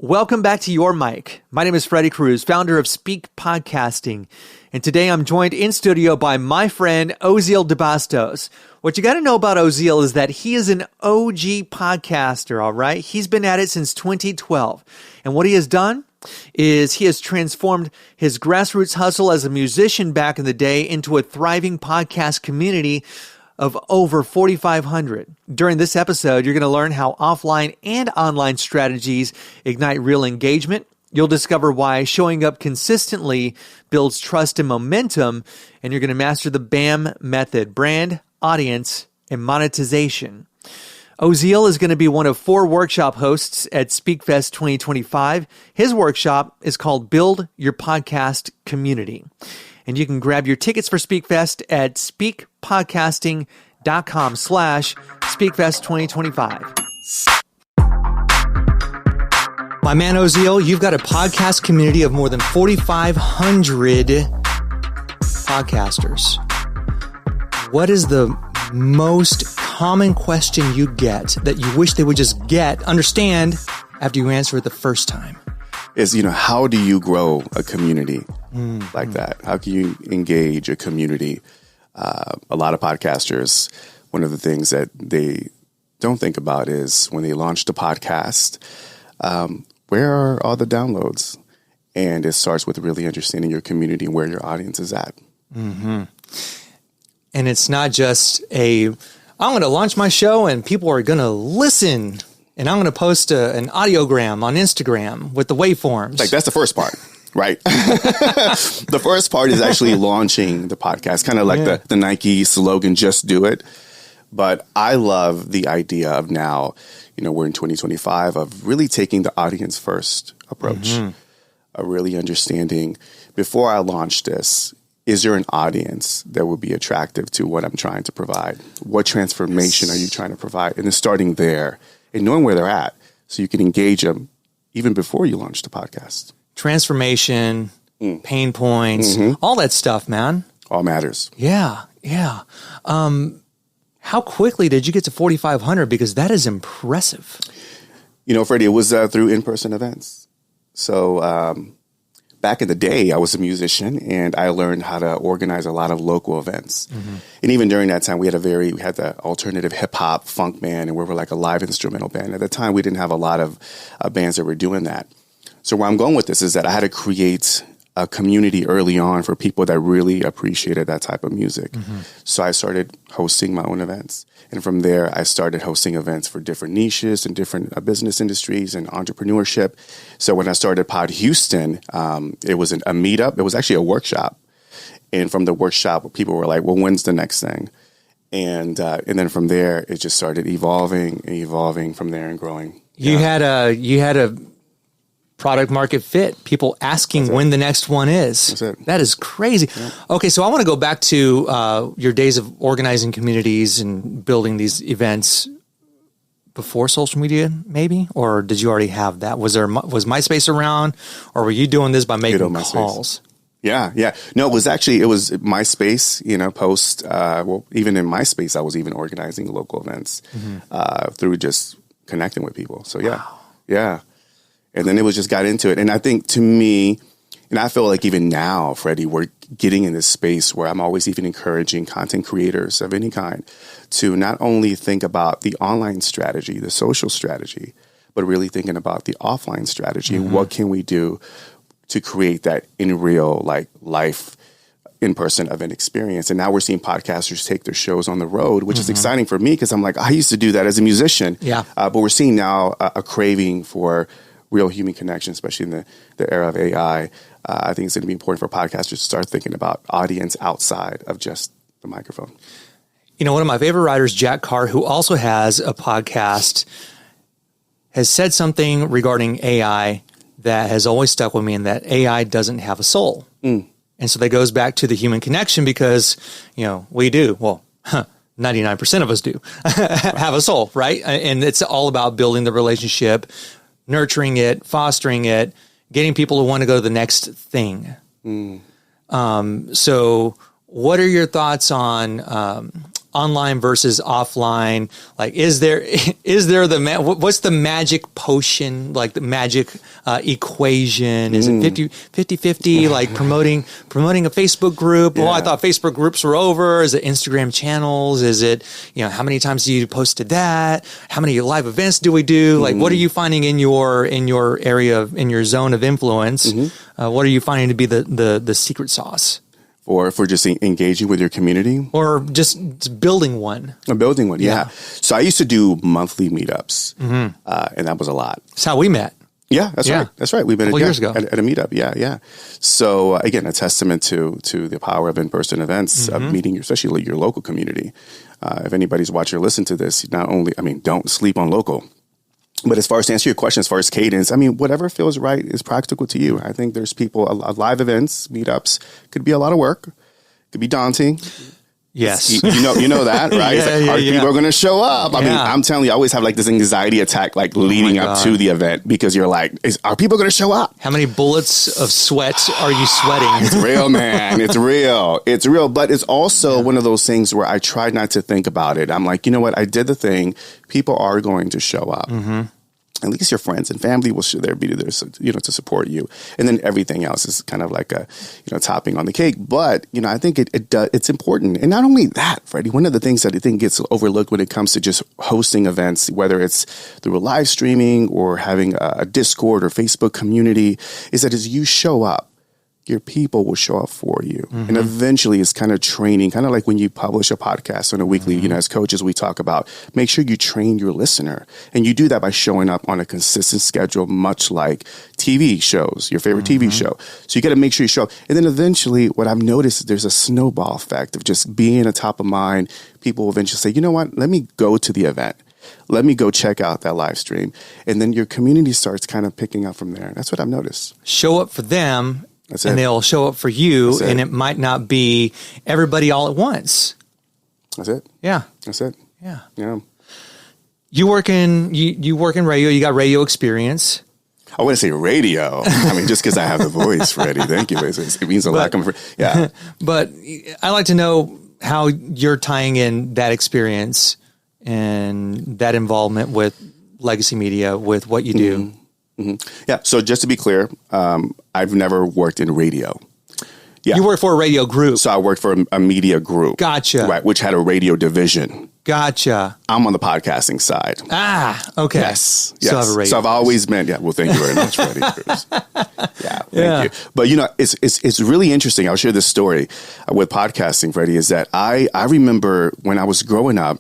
Welcome back to Your Mic. My name is Freddie Cruz, founder of Speke Podcasting. And today I'm joined in studio by my friend Ozeal DeBastos. What you got to know about Ozeal is that he is an OG podcaster, all right? He's been at it since 2012. And what he has done is he has transformed his grassroots hustle as a musician back in the day into a thriving podcast community of over 4,500. During this episode, you're going to learn how offline and online strategies ignite real engagement. You'll discover why showing up consistently builds trust and momentum, and you're going to master the BAM method: brand, audience, and monetization. Ozeal is going to be one of 4 workshop hosts at SpeakFest 2025. His workshop is called Build Your Podcast Community. And you can grab your tickets for SpeakFest at speakpodcasting.com/SpeakFest2025. My man Ozeal, you've got a podcast community of more than 4,500 podcasters. What is the most common question you get that you wish they would just understand after you answer it the first time? Is, how do you grow a community like that? How can you engage a community? A lot of podcasters, one of the things that they don't think about is when they launch the podcast, where are all the downloads? And it starts with really understanding your community and where your audience is at. Mm-hmm. And it's not just I'm going to launch my show and people are going to listen. And I'm going to post an audiogram on Instagram with the waveforms. Like, that's the first part, right? The first part is actually launching the podcast, kind of like the Nike slogan, just do it. But I love the idea of now, we're in 2025, of really taking the audience first approach, of really understanding, before I launch this, is there an audience that would be attractive to what I'm trying to provide? What transformation are you trying to provide? And then starting there and knowing where they're at so you can engage them even before you launch the podcast. Transformation, pain points, all that stuff, man. All matters. Yeah. How quickly did you get to 4,500? Because that is impressive. Freddie, it was through in-person events. So back in the day, I was a musician and I learned how to organize a lot of local events. And even during that time, we had the alternative hip hop funk band, and we were like a live instrumental band. At the time, we didn't have a lot of bands that were doing that. So where I'm going with this is that I had to create a community early on for people that really appreciated that type of music. So I started hosting my own events. And from there, I started hosting events for different niches and different business industries and entrepreneurship. So when I started Pod Houston, it was a meetup. It was actually a workshop. And from the workshop, people were like, well, when's the next thing? And then from there, it just started evolving from there and growing. You had a product market fit, people asking when the next one is. That's it. That is crazy. Yeah. Okay, so I want to go back to your days of organizing communities and building these events before social media, maybe? Or did you already have that? Was MySpace around, or were you doing this by making calls? Yeah. No, it was MySpace, post. Even in MySpace, I was even organizing local events through just connecting with people. So, yeah. And then it was just got into it. And I think, to me, and I feel like even now, Freddie, we're getting in this space where I'm always even encouraging content creators of any kind to not only think about the online strategy, the social strategy, but really thinking about the offline strategy and what can we do to create that in real life in-person event experience. And now we're seeing podcasters take their shows on the road, which is exciting for me because I'm like, I used to do that as a musician. Yeah. But we're seeing now a craving for real human connection, especially in the era of AI. I think it's going to be important for podcasters to start thinking about audience outside of just the microphone. One of my favorite writers, Jack Carr, who also has a podcast, has said something regarding AI that has always stuck with me, and that AI doesn't have a soul. And so that goes back to the human connection because, we do. Well, 99% of us do have a soul, right? And it's all about building the relationship, nurturing it, fostering it, getting people to want to go to the next thing. So what are your thoughts on online versus offline? Like, is there what's the magic potion, like the magic equation? Is it 50-50, like promoting a Facebook group? Yeah. Oh, I thought Facebook groups were over. Is it Instagram channels? Is it, how many times do you posted that? How many live events do we do? Like, what are you finding in your area, in your zone of influence? What are you finding to be the secret sauce? Or for just engaging with your community? Or just building one. Building one, yeah. So I used to do monthly meetups, and that was a lot. That's how we met. Yeah, that's right. That's right. We've been years ago. At a meetup. Yeah. So again, a testament to the power of in-person events, of meeting, especially your local community. If anybody's watching or listening to this, don't sleep on local. But as far as to answer your question, as far as cadence, whatever feels right is practical to you. I think there's people, live events, meetups, could be a lot of work, could be daunting. Yes. You know that, right? People are going to show up. I'm telling you, I always have like this anxiety attack, like leading up to the event, because you're like, are people going to show up? How many bullets of sweat are you sweating? It's real, man. It's real. It's real. But it's also one of those things where I try not to think about it. I'm like, you know what? I did the thing. People are going to show up. At least your friends and family will be there, to support you. And then everything else is kind of like a, topping on the cake. But, I think it's important. And not only that, Freddie, one of the things that I think gets overlooked when it comes to just hosting events, whether it's through a live streaming or having a Discord or Facebook community, is that as you show up, your people will show up for you. And eventually it's kind of training, kind of like when you publish a podcast on a weekly, as coaches, we talk about, make sure you train your listener. And you do that by showing up on a consistent schedule, much like TV shows, your favorite TV show. So you got to make sure you show up. And then eventually what I've noticed is there's a snowball effect of just being a top of mind. People will eventually say, you know what, let me go to the event. Let me go check out that live stream. And then your community starts kind of picking up from there. That's what I've noticed. Show up for them. That's and it. They'll show up for you, and it might not be everybody all at once. That's it. Yeah. That's it. Yeah. Yeah. You work in radio. You got radio experience. I wouldn't say radio. Just because I have the voice, Freddie. Thank you. It means a lot. Yeah. But I like to know how you're tying in that experience and that involvement with legacy media, with what you do. Yeah. So just to be clear, I've never worked in radio. Yeah. You work for a radio group. So I worked for a media group. Gotcha. Right, which had a radio division. Gotcha. I'm on the podcasting side. Okay. Yes. So, I have a radio so I've always been, well, thank you very much, Freddie Cruz. Thank you. But, it's really interesting. I'll share this story with podcasting, Freddie, is that I remember when I was growing up,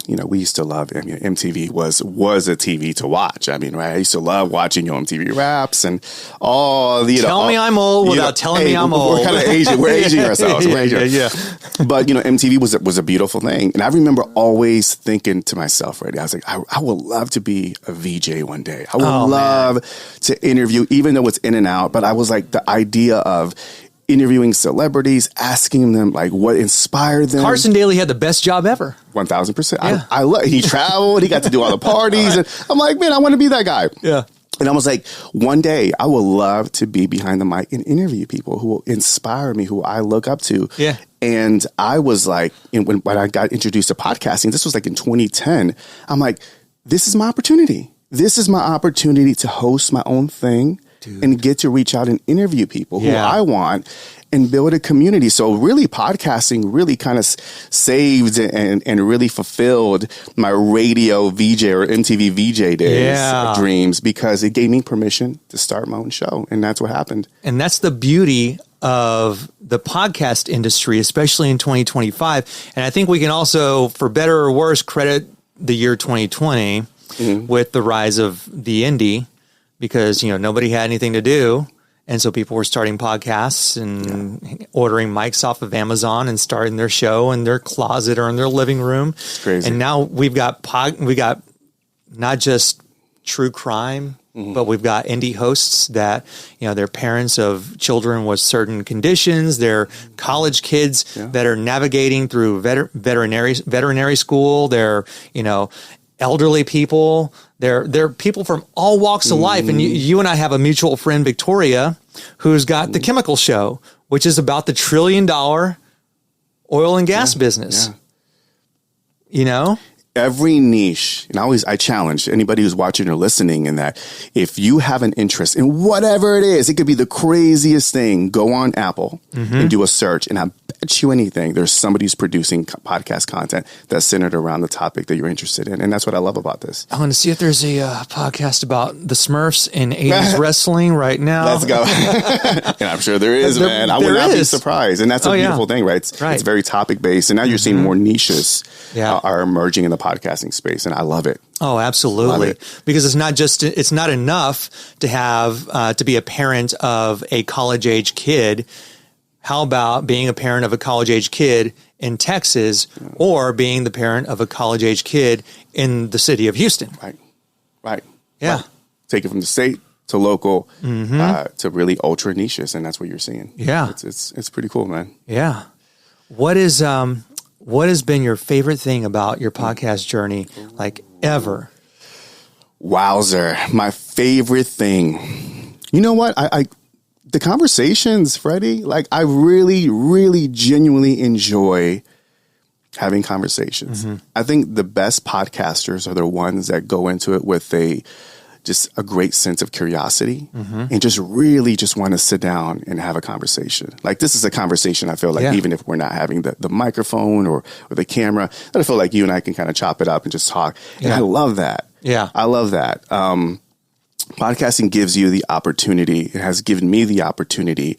we used to love, MTV was a TV to watch. Right? I used to love watching MTV Raps and all the, Tell me I'm old without telling me I'm old. We're kind of aging. We're aging ourselves. Yeah. But, MTV was a beautiful thing. And I remember always thinking to myself, right, I was like, I would love to be a VJ one day. I would love to interview, even though it's in and out. But I was like, the idea of interviewing celebrities, asking them like what inspired them. Carson Daly had the best job ever. 1,000%. Yeah. I love. He traveled. He got to do all the parties, and I'm like, man, I want to be that guy. Yeah. And I was like, one day I would love to be behind the mic and interview people who will inspire me, who I look up to. Yeah. And I was like, when I got introduced to podcasting, this was like in 2010. I'm like, this is my opportunity. This is my opportunity to host my own thing. Dude. And get to reach out and interview people who I want and build a community. So really podcasting really kind of saved and really fulfilled my radio VJ or MTV VJ days dreams, because it gave me permission to start my own show. And that's what happened. And that's the beauty of the podcast industry, especially in 2025. And I think we can also, for better or worse, credit the year 2020 with the rise of the indie. Because, nobody had anything to do. And so people were starting podcasts and ordering mics off of Amazon and starting their show in their closet or in their living room. It's crazy. And now we've got not just true crime, but we've got indie hosts that, they're parents of children with certain conditions. They're college kids that are navigating through veterinary school. They're, elderly people. They're people from all walks of life. And you and I have a mutual friend, Victoria, who's got the Chemical Show, which is about the $1 trillion oil and gas business. you know? Every niche, and I challenge anybody who's watching or listening in that if you have an interest in whatever it is, it could be the craziest thing, go on Apple and do a search, and I bet you anything, there's somebody who's producing podcast content that's centered around the topic that you're interested in. And that's what I love about this. I want to see if there's a podcast about the Smurfs in 80s wrestling right now. Let's go. And I'm sure there is, man. I would not be surprised. And that's a beautiful thing, right? It's very topic based. And now you're seeing more niches are emerging in the podcasting space, and I love it. Oh, absolutely. Because it's not enough to have to be a parent of a college age kid. How about being a parent of a college age kid in Texas, or being the parent of a college age kid in the city of Houston? Right. Yeah. Right. Take it from the state to local to really ultra niches, and that's what you're seeing. Yeah. It's pretty cool, man. Yeah. What has been your favorite thing about your podcast journey, like ever? Wowzer. My favorite thing. You know what? The conversations, Freddie, like I really, really genuinely enjoy having conversations. I think the best podcasters are the ones that go into it with just a great sense of curiosity and just really just want to sit down and have a conversation. Like this is a conversation I feel like even if we're not having the microphone or the camera, I feel like you and I can kind of chop it up and just talk. And I love that. Yeah. I love that. Podcasting gives you the opportunity, it has given me the opportunity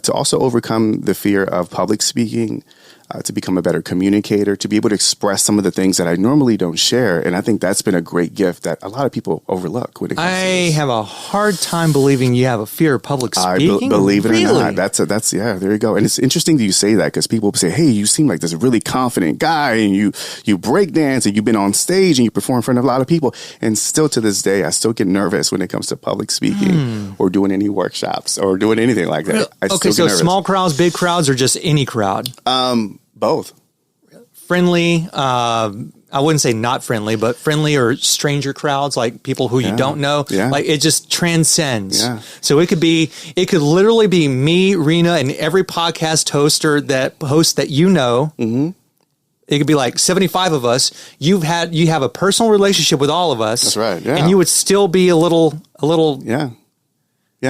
to also overcome the fear of public speaking, to become a better communicator, to be able to express some of the things that I normally don't share. And I think that's been a great gift that a lot of people overlook when it comes to this. I have a hard time believing you have a fear of public speaking. Believe it or not. That's there you go. And it's interesting that you say that because people say, hey, you seem like this really confident guy and you break dance and you've been on stage and you perform in front of a lot of people. And still to this day, I still get nervous when it comes to public speaking or doing any workshops or doing anything like that. Okay, so small crowds, big crowds, or just any crowd? Both. Friendly, I wouldn't say not friendly, but friendly or stranger crowds, like people who you don't know. Yeah. Like it just transcends. Yeah. So it could literally be me, Rena, and every podcast host that you know. It could be like 75 of us. You have a personal relationship with all of us. That's right. Yeah. And you would still be a little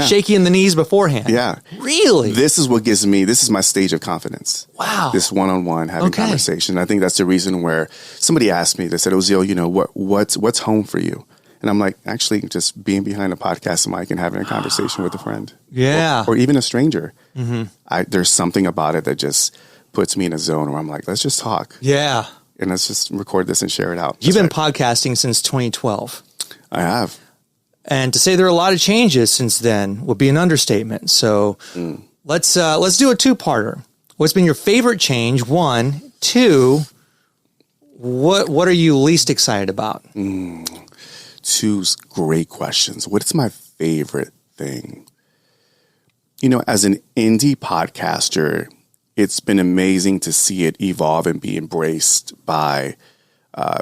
shaky in the knees beforehand. Yeah. Really? This is my stage of confidence. Wow. This one-on-one having conversation. I think that's the reason where somebody asked me, they said, Ozeal, what's home for you? And I'm like, actually just being behind a podcast mic and having a conversation with a friend. Yeah. Or even a stranger. There's something about it that just puts me in a zone where I'm like, let's just talk. Yeah. And let's just record this and share it out. You've been podcasting since 2012. I have. And to say there are a lot of changes since then would be an understatement. So let's do a two-parter. What's been your favorite change? 1, 2, what are you least excited about? 2 great questions. What's my favorite thing? As an indie podcaster, it's been amazing to see it evolve and be embraced by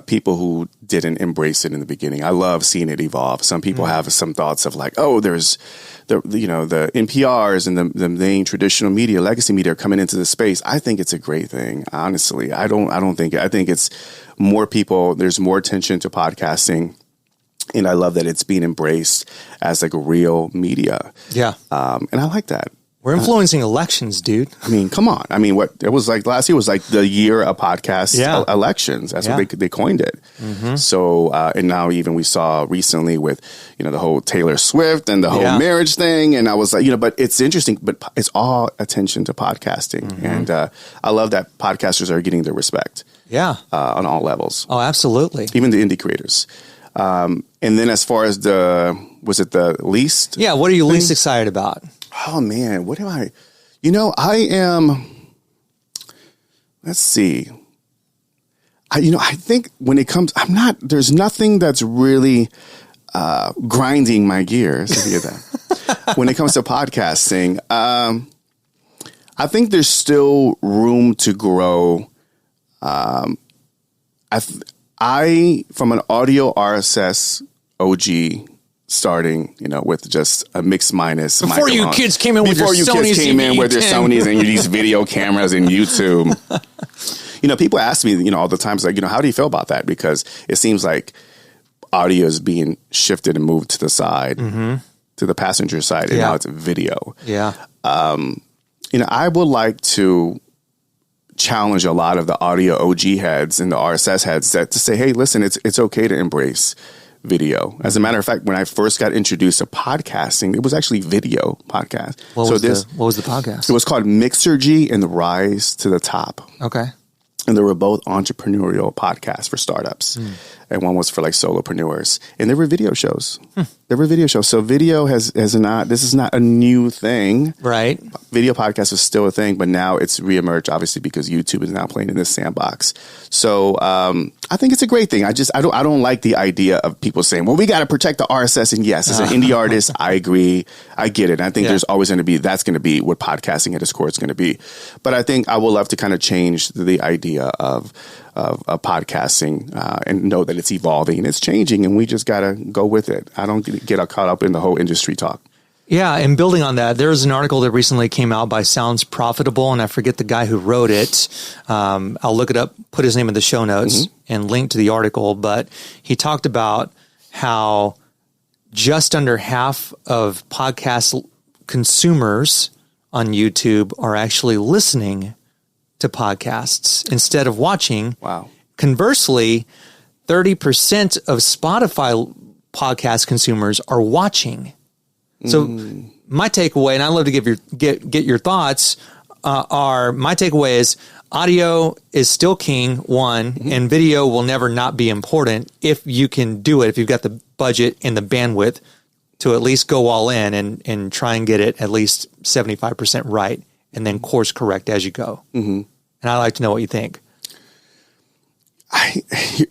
people who didn't embrace it in the beginning. I love seeing it evolve. Some people have some thoughts of like, oh, there's the NPRs and the main traditional media, legacy media are coming into the space. I think it's a great thing. Honestly, I think it's more people. There's more attention to podcasting. And I love that it's being embraced as like a real media. Yeah. And I like that. We're influencing elections, dude. I mean, come on. I mean, what it was like last year was like the year of podcast elections. That's what they coined it. So, and now even we saw recently with, the whole Taylor Swift and the whole marriage thing. And I was like, but it's interesting, but it's all attention to podcasting. And I love that podcasters are getting their respect. Yeah. On all levels. Oh, absolutely. Even the indie creators. And then as far as was it the least? Yeah. What are you least excited about? Oh man, what am I? I am. Let's see. I think when it comes, there's nothing that's really grinding my gears. If you get that. When it comes to podcasting, I think there's still room to grow. I from an audio RSS OG. Starting, with just a mix minus. Before you kids came in with your Sonys and these video cameras and YouTube. people ask me, all the time, like, how do you feel about that? Because it seems like audio is being shifted and moved to the side, to the passenger side, and now it's video. Yeah. I would like to challenge a lot of the audio OG heads and the RSS heads to say, hey, listen, it's okay to embrace video. As a matter of fact, when I first got introduced to podcasting, it was actually video podcast. What was the podcast? It was called Mixergy and the Rise to the Top. Okay. And they were both entrepreneurial podcasts for startups. And one was for like solopreneurs. And they were video shows. They were video shows. So video this is not a new thing. Right. Video podcast is still a thing, but now it's reemerged, obviously, because YouTube is now playing in this sandbox. So I think it's a great thing. I don't like the idea of people saying, well, we got to protect the RSS. And yes, as an indie artist, I agree. I get it. And I think there's always that's going to be what podcasting at its core is going to be. But I think I would love to kind of change the idea of podcasting and know that it's evolving and it's changing, and we just got to go with it. I don't get caught up in the whole industry talk. Yeah, and building on that, there's an article that recently came out by Sounds Profitable, and I forget the guy who wrote it. I'll look it up, put his name in the show notes, and link to the article. But he talked about how just under half of podcast consumers on YouTube are actually listening to podcasts instead of watching. Wow. Conversely, 30% of Spotify podcast consumers are watching. So my takeaway, and I'd love to get your thoughts, my takeaway is audio is still king, one, and video will never not be important if you can do it, if you've got the budget and the bandwidth to at least go all in and try and get it at least 75% right, and then course correct as you go. And I'd like to know what you think.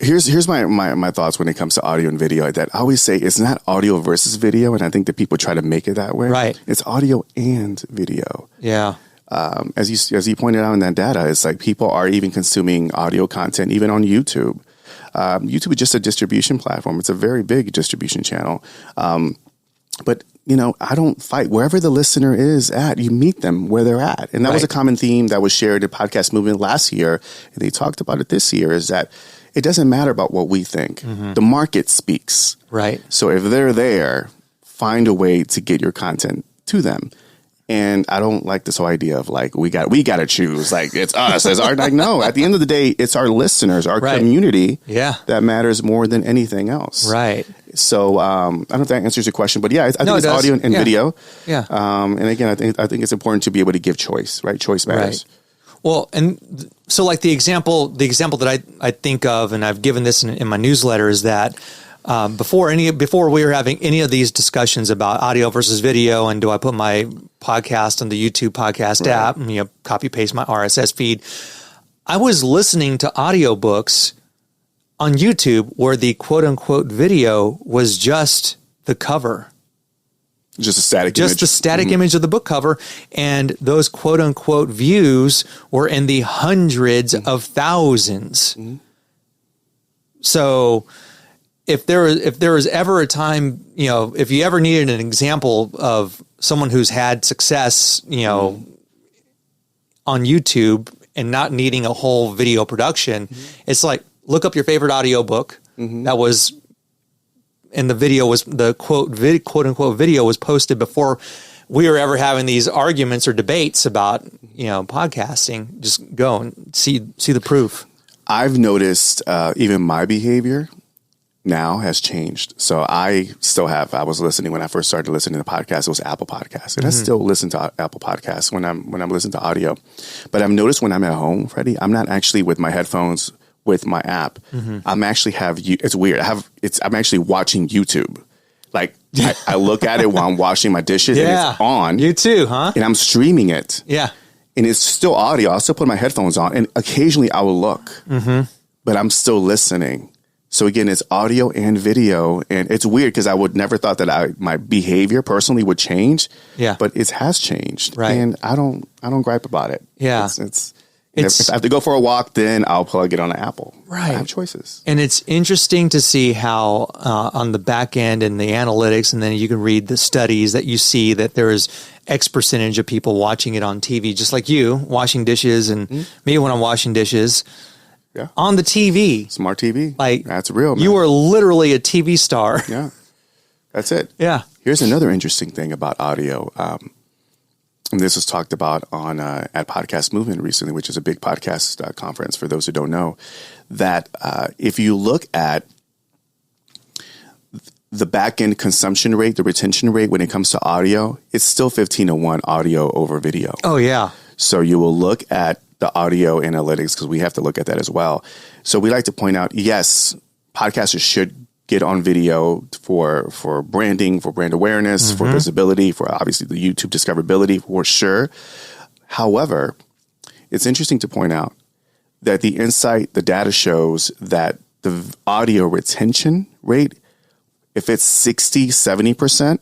Here's my thoughts when it comes to audio and video. That I always say it's not audio versus video, and I think that people try to make it that way. Right. It's audio and video. Yeah. As you pointed out in that data, it's like people are even consuming audio content even on YouTube. YouTube is just a distribution platform. It's a very big distribution channel. But I don't fight. Wherever the listener is at, you meet them where they're at. And that was a common theme that was shared in podcast movement last year. And they talked about it this year, is that it doesn't matter about what we think. The market speaks. Right. So if they're there, find a way to get your content to them. And I don't like this whole idea of like, we got to choose. Like, it's us. It's our, like, no, at the end of the day, it's our listeners, our community that matters more than anything else. Right. So I don't know if that answers your question, but yeah, I think it's audio and video. Yeah. And again, I think it's important to be able to give choice, right? Choice matters. Right. Well, and so like the example that I think of, and I've given this in my newsletter, is that before we were having any of these discussions about audio versus video, and do I put my podcast on the YouTube podcast app and copy paste my RSS feed, I was listening to audiobooks on YouTube where the quote unquote video was just the cover. Just a static image. Just the static image of the book cover. And those quote unquote views were in the hundreds of thousands. So if there was ever a time, if you ever needed an example of someone who's had success, on YouTube and not needing a whole video production, it's like, look up your favorite audiobook that was, and the video was the quote unquote video was posted before we were ever having these arguments or debates about, podcasting. Just go and see the proof. I've noticed even my behavior now has changed. So I was listening when I first started listening to podcasts, it was Apple Podcasts. And I still listen to Apple Podcasts when I'm listening to audio. But I've noticed when I'm at home, Freddie, I'm not actually with my headphones with my app. I'm actually it's weird. I'm actually watching YouTube. Like I look at it while I'm washing my dishes and it's on. You too, huh? And I'm streaming it. Yeah. And it's still audio. I'll still put my headphones on and occasionally I will look, but I'm still listening. So again, it's audio and video, and it's weird because I would never thought that my behavior personally would change. Yeah. But it has changed. Right. And I don't gripe about it. Yeah. It's If I have to go for a walk, then I'll plug it on an Apple. Right. I have choices. And it's interesting to see how on the back end and the analytics, and then you can read the studies that you see that there is X percentage of people watching it on TV, just like you washing dishes and me when I'm washing dishes on the TV. Smart TV. Like, that's real, man. You are literally a TV star. Yeah. That's it. Yeah. Here's another interesting thing about audio. And this was talked about on at Podcast Movement recently, which is a big podcast conference for those who don't know, that if you look at the back-end consumption rate, the retention rate when it comes to audio, it's still 15-1 audio over video. Oh, yeah. So you will look at the audio analytics because we have to look at that as well. So we like to point out, yes, podcasters should get on video for branding, for brand awareness, for visibility, for obviously the YouTube discoverability, for sure. However, it's interesting to point out that the data shows that the audio retention rate, if it's 60, 70%,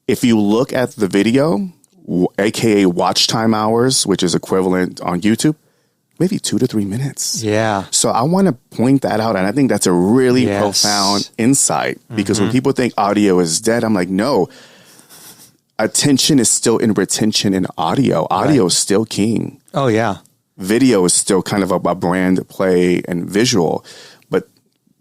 if you look at the video, aka watch time hours, which is equivalent on YouTube, maybe 2 to 3 minutes. Yeah. So I want to point that out. And I think that's a really profound insight because when people think audio is dead, I'm like, no, attention is still in retention in audio. Audio is still king. Oh, yeah. Video is still kind of a brand play and visual, but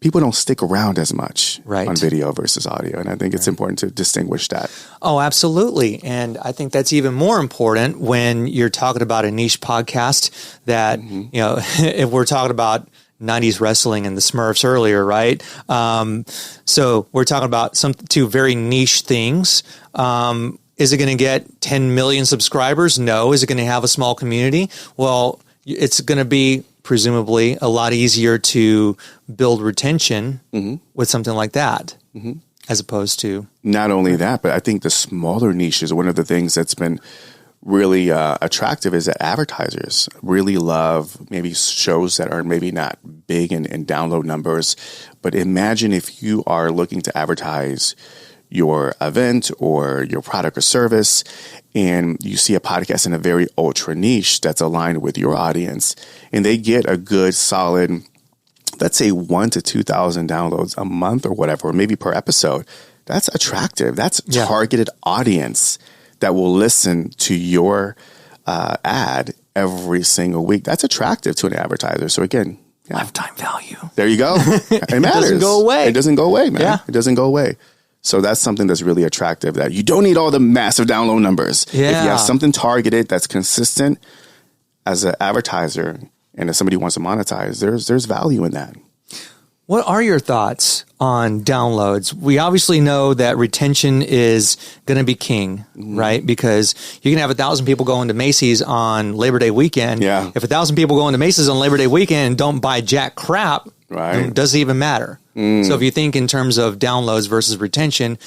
people don't stick around as much on video versus audio. And I think it's important to distinguish that. Oh, absolutely. And I think that's even more important when you're talking about a niche podcast that, you know, if we're talking about 90s wrestling and the Smurfs earlier, right? So we're talking about two very niche things. Is it going to get 10 million subscribers? No. Is it going to have a small community? Well, it's going to be presumably a lot easier to build retention with something like that, as opposed to... Not only that, but I think the smaller niches, one of the things that's been really attractive is that advertisers really love maybe shows that are maybe not big in download numbers. But imagine if you are looking to advertise your event or your product or service, and you see a podcast in a very ultra niche that's aligned with your audience, and they get a good solid, let's say 1,000 to 2,000 downloads a month or whatever, or maybe per episode. That's attractive. That's targeted audience that will listen to your ad every single week. That's attractive to an advertiser. So again, lifetime value. There you go. It matters. Doesn't go away. It doesn't go away, man. Yeah. It doesn't go away. So that's something that's really attractive, that you don't need all the massive download numbers. Yeah. If you have something targeted that's consistent as an advertiser, and if somebody wants to monetize, there's value in that. What are your thoughts on downloads? We obviously know that retention is going to be king, right? Because you can have 1,000 people going to Macy's on Labor Day weekend. Yeah. If 1,000 people go into Macy's on Labor Day weekend and don't buy jack crap, it doesn't even matter. So if you think in terms of downloads versus retention,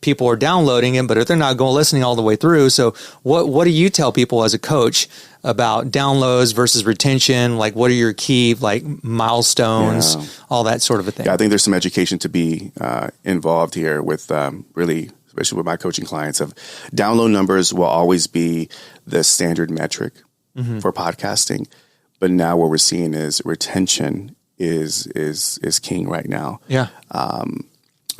people are downloading it, but if they're not going listening all the way through. So what do you tell people as a coach about downloads versus retention? Like, what are your key milestones, all that sort of a thing? Yeah, I think there's some education to be involved here with really, especially with my coaching clients. Of download numbers will always be the standard metric for podcasting, but now what we're seeing is retention is king right now. Yeah.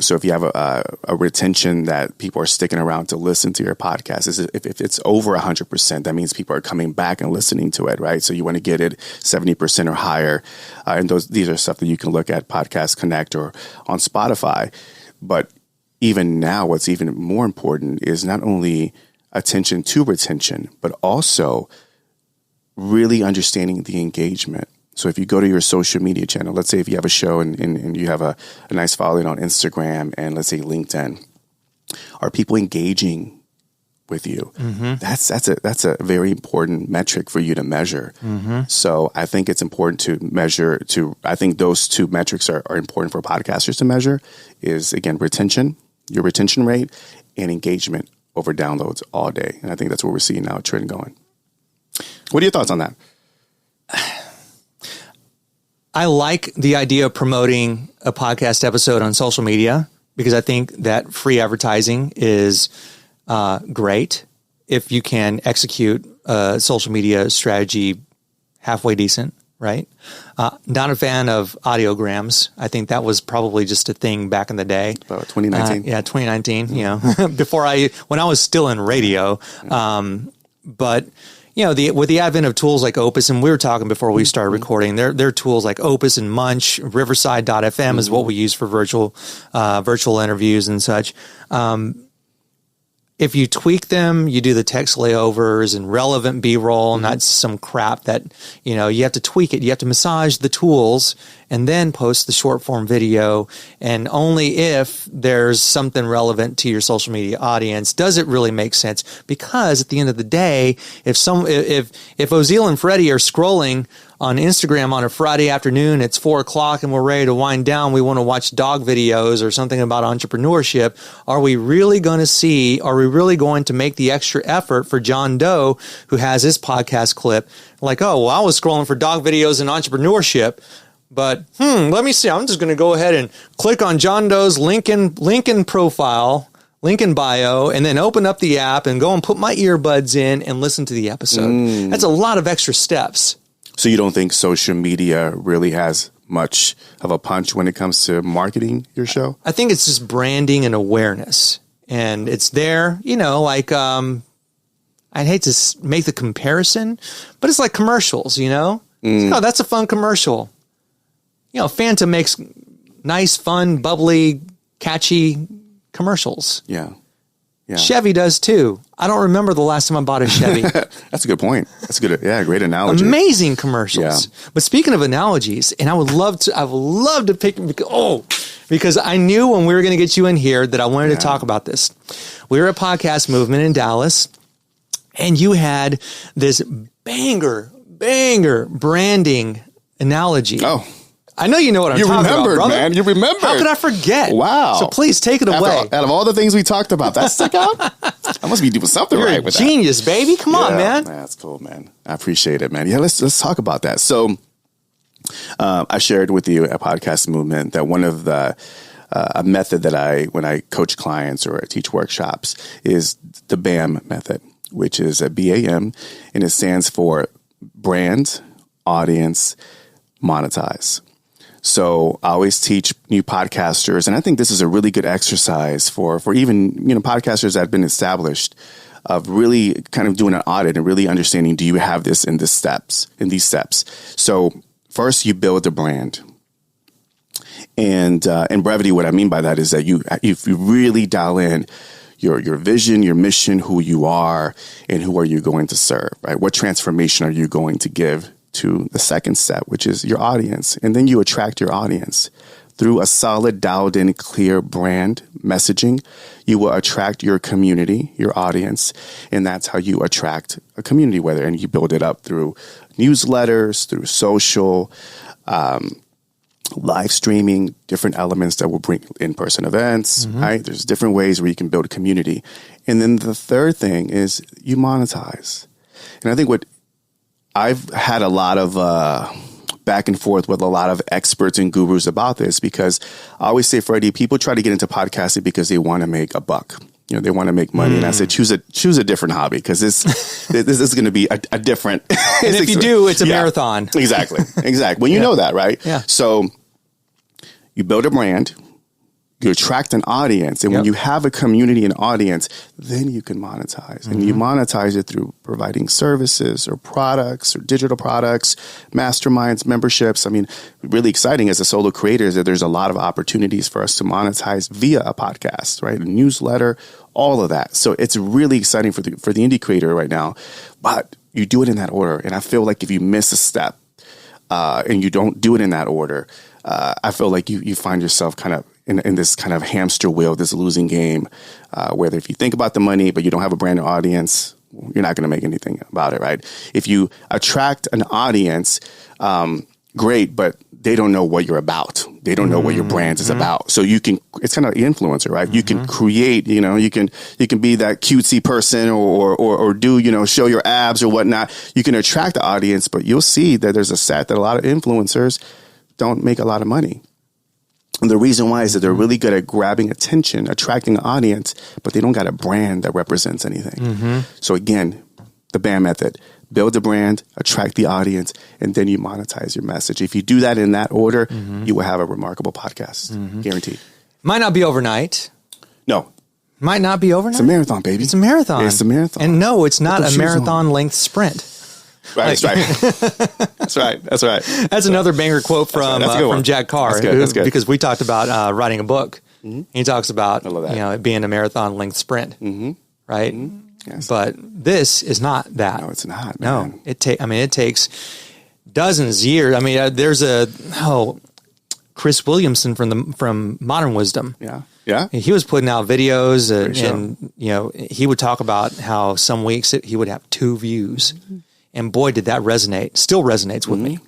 So if you have a retention that people are sticking around to listen to your podcast, if it's over 100%, that means people are coming back and listening to it, right? So you want to get it 70% or higher. And these are stuff that you can look at Podcast Connect or on Spotify. But even now, what's even more important is not only attention to retention, but also really understanding the engagement. So if you go to your social media channel, let's say if you have a show and you have a nice following on Instagram and let's say LinkedIn, are people engaging with you? That's a very important metric for you to measure. So I think it's important to measure I think those two metrics are important for podcasters to measure is, again, retention, your retention rate, and engagement over downloads all day. And I think that's what we're seeing now, a trend going. What are your thoughts on that? I like the idea of promoting a podcast episode on social media because I think that free advertising is great if you can execute a social media strategy halfway decent, right? Not a fan of audiograms. I think that was probably just a thing back in the day. 2019. 2019, when I was still in radio. But with the advent of tools like Opus, and we were talking before we started recording, there are tools like Opus and Munch, Riverside.fm is what we use for virtual interviews and such. If you tweak them, you do the text layovers and relevant B-roll, not some crap that, you have to tweak it. You have to massage the tools and then post the short form video. And only if there's something relevant to your social media audience does it really make sense. Because at the end of the day, if Ozeal and Freddie are scrolling on Instagram on a Friday afternoon, it's 4:00 and we're ready to wind down, we want to watch dog videos or something about entrepreneurship, are we really going to make the extra effort for John Doe, who has his podcast clip, like, oh, well, I was scrolling for dog videos and entrepreneurship, but let me see, I'm just going to go ahead and click on John Doe's LinkedIn profile, link in bio, and then open up the app and go and put my earbuds in and listen to the episode. That's a lot of extra steps. So you don't think social media really has much of a punch when it comes to marketing your show? I think it's just branding and awareness. And it's there, I'd hate to make the comparison, but it's like commercials, Oh, that's a fun commercial. Fanta makes nice, fun, bubbly, catchy commercials. Yeah. Chevy does too. I don't remember the last time I bought a Chevy. That's a good point. That's a good, great analogy. Amazing commercials. Yeah. But speaking of analogies, and I would love to pick, because I knew when we were going to get you in here that I wanted to talk about this. We were a podcast movement in Dallas, and you had this banger branding analogy. Oh, I know you know what I'm talking about, brother. Man. You remembered. How could I forget? Wow. So please take it away. Out of all the things we talked about, that stuck out? I must be doing something You're right with that. Genius, baby. Come on, man. That's cool, man. I appreciate it, man. Yeah, let's talk about that. So I shared with you at Podcast Movement that one of the a method that when I coach clients or I teach workshops is the BAM method, which is a BAM, and it stands for brand, audience, monetize. So I always teach new podcasters, and I think this is a really good exercise for even, podcasters that have been established, of really kind of doing an audit and really understanding, do you have this in these steps? So first you build the brand. And in brevity, what I mean by that is that if you really dial in your vision, your mission, who you are, and who are you going to serve, right? What transformation are you going to give to the second step, which is your audience. And then you attract your audience through a solid, dialed in, clear brand messaging. You will attract your community, your audience. And that's how you attract a community, and you build it up through newsletters, through social, live streaming, different elements that will bring in-person events, right? There's different ways where you can build a community. And then the third thing is you monetize. And I think I've had a lot of back and forth with a lot of experts and gurus about this, because I always say, Freddie, people try to get into podcasting because they want to make a buck. They want to make money. And I said, choose a different hobby, because this is going to be a different. And if you do, it's a marathon. Exactly. Well, you know that, right? Yeah. So you build a brand. You attract an audience. And when you have a community and audience, then you can monetize. And you monetize it through providing services or products or digital products, masterminds, memberships. I mean, really exciting as a solo creator is that there's a lot of opportunities for us to monetize via a podcast, right? A newsletter, all of that. So it's really exciting for the indie creator right now. But you do it in that order. And I feel like if you miss a step and you don't do it in that order, I feel like you find yourself kind of in this kind of hamster wheel, this losing game, where if you think about the money, but you don't have a brand new audience, you're not going to make anything about it, right? If you attract an audience, great, but they don't know what you're about. They don't know what your brand is about. So it's kind of influencer, right? You can create, you can be that cutesy person or do, show your abs or whatnot. You can attract the audience, but you'll see that there's a stat that a lot of influencers don't make a lot of money. And the reason why is that they're really good at grabbing attention, attracting an audience, but they don't got a brand that represents anything. So again, the BAM method, build a brand, attract the audience, and then you monetize your message. If you do that in that order, you will have a remarkable podcast. Guaranteed. Might not be overnight. No. Might not be overnight. It's a marathon, baby. It's a marathon. It's a marathon. And no, it's not a marathon length sprint. Right, that's right. That's right. That's right. That's another banger quote from Jack Carr. That's good. Because we talked about writing a book. He talks about it being a marathon length sprint, right? Yes. But this is not that. No, it's not. Man. No, it takes dozens years. I mean, there's Chris Williamson from Modern Wisdom. Yeah. He was putting out videos, and he would talk about how some weeks he would have 2 views, and boy, did that resonate. Still resonates with me.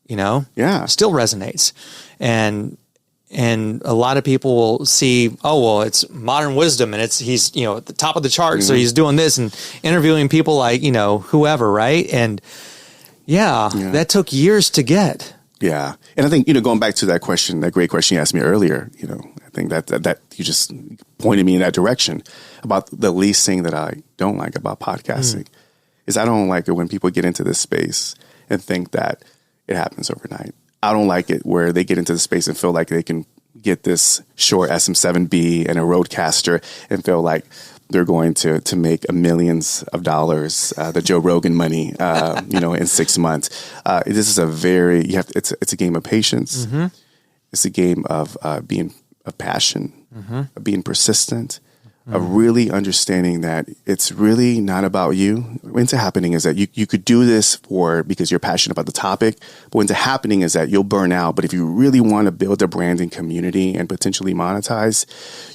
Still resonates, and a lot of people will see, it's Modern Wisdom, and he's at the top of the chart, so he's doing this and interviewing people like whoever, right? And that took years to get. Yeah. And I think, going back to that question, that great question you asked me earlier, I think that you just pointed me in that direction about the least thing that I don't like about podcasting is I don't like it when people get into this space and think that it happens overnight. I don't like it where they get into the space and feel like they can get this Shure SM7B and a Rodecaster and feel like they're going to make millions of dollars, the Joe Rogan money, in 6 months. This is it's a game of patience. It's a game of being of passion, of being persistent, of really understanding that it's really not about you. What's happening is that you could do this because you're passionate about the topic, but what's happening is that you'll burn out. But if you really want to build a brand and community and potentially monetize,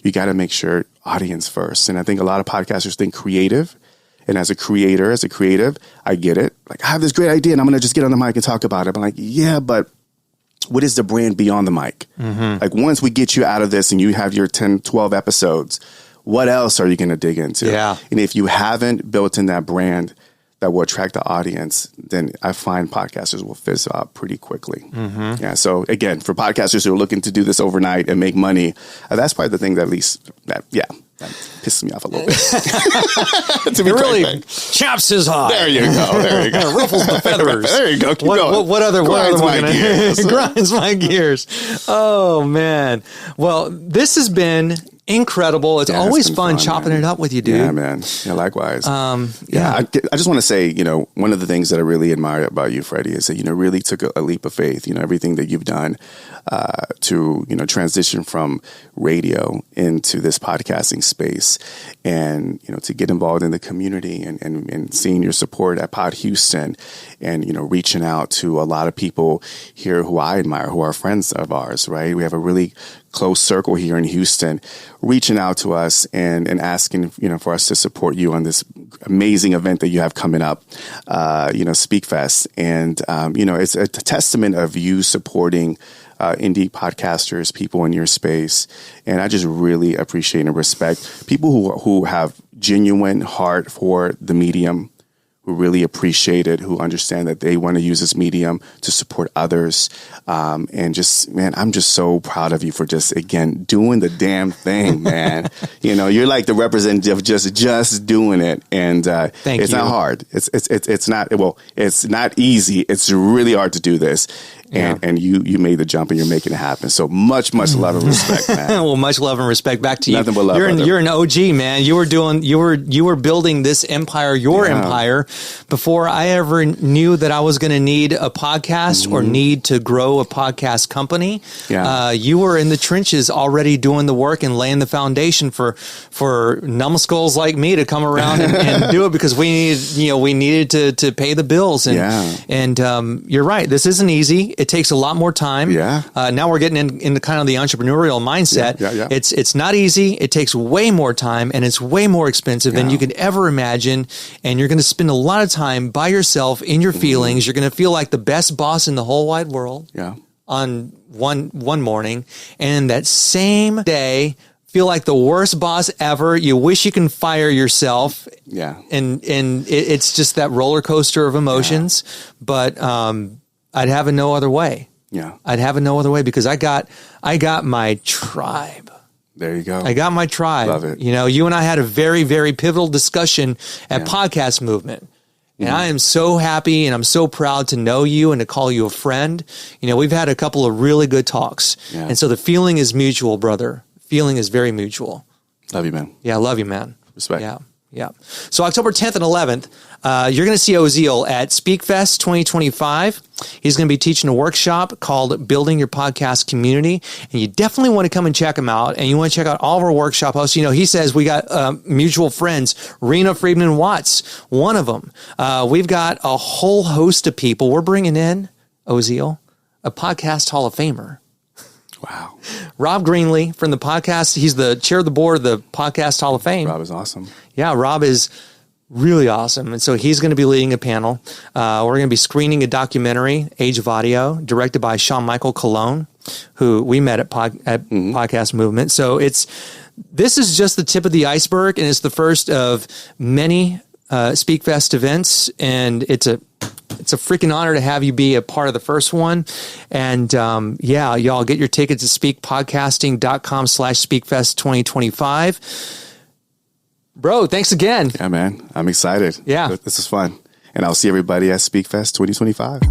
you got to make sure audience first. And I think a lot of podcasters think creative. And as a creative, I get it. Like, I have this great idea and I'm going to just get on the mic and talk about it. I'm like, yeah, but what is the brand beyond the mic? Like, once we get you out of this and you have your 10, 12 episodes, what else are you going to dig into? Yeah. And if you haven't built in that brand that will attract the audience, then I find podcasters will fizzle out pretty quickly. Yeah. So again, for podcasters who are looking to do this overnight and make money, that's probably the thing that that pisses me off a little bit. It really chaps his eye. There you go. Ruffles the feathers. There you go. Keep going. What other Grinds my gears. Grinds my gears. Oh man. Well, this has been incredible. It's always fun chopping it up with you, dude. Yeah, man. Yeah, likewise. I just want to say, one of the things that I really admire about you, Freddie, is that, really took a leap of faith, everything that you've done to, transition from radio into this podcasting space and, to get involved in the community and seeing your support at Pod Houston and, reaching out to a lot of people here who I admire, who are friends of ours, right? We have a really close circle here in Houston, reaching out to us and asking, for us to support you on this amazing event that you have coming up, Speke Fest. And, it's a testament of you supporting indie podcasters, people in your space. And I just really appreciate and respect people who have genuine heart for the medium, who really appreciate it, who understand that they want to use this medium to support others. And just, man, I'm just so proud of you for just, again, doing the damn thing, man. You're like the representative of just doing it. And it's not hard. It's not easy. It's really hard to do this. And you made the jump and you're making it happen. So much love and respect, man. Well, much love and respect back to you. Nothing but love. You're an OG, man. You were building this empire, empire, before I ever knew that I was going to need a podcast or need to grow a podcast company. Yeah. You were in the trenches already doing the work and laying the foundation for numbskulls like me to come around and do it because we needed to pay the bills. And you're right. This isn't easy. It takes a lot more time. Yeah. Now we're getting into kind of the entrepreneurial mindset. Yeah. It's not easy. It takes way more time and it's way more expensive than you could ever imagine. And you're going to spend a lot of time by yourself in your feelings. You're going to feel like the best boss in the whole wide world. Yeah. On one morning, and that same day feel like the worst boss ever. You wish you can fire yourself. Yeah. And it's just that roller coaster of emotions. Yeah. But I'd have it no other way. Yeah. I'd have it no other way because I got my tribe. There you go. I got my tribe. Love it. You and I had a very, very pivotal discussion at Podcast Movement. And I am so happy and I'm so proud to know you and to call you a friend. You know, we've had a couple of really good talks. Yeah. And so the feeling is mutual, brother. Feeling is very mutual. Love you, man. Yeah, I love you, man. Respect. Yeah. Yeah. So October 10th and 11th, you're going to see Ozeal at Speke Fest 2025. He's going to be teaching a workshop called Building Your Podcast Community. And you definitely want to come and check him out. And you want to check out all of our workshop hosts. You know, he says we got mutual friends, Rena Friedman Watts, one of them. We've got a whole host of people. We're bringing in, Ozeal, a podcast Hall of Famer. Wow. Rob Greenlee from the podcast. He's the chair of the board of the Podcast Hall of Fame. Rob is awesome. Yeah, Rob is really awesome. And so he's going to be leading a panel. We're going to be screening a documentary, Age of Audio, directed by Sean Michael Cologne, who we met at Podcast Movement. So this is just the tip of the iceberg, and it's the first of many Speke Fest events, and it's a freaking honor to have you be a part of the first one. And yeah, y'all get your tickets at speakpodcasting.com/SpeakFest 2025. Bro, thanks again. Yeah, man. I'm excited. Yeah. This is fun. And I'll see everybody at Speke Fest 2025.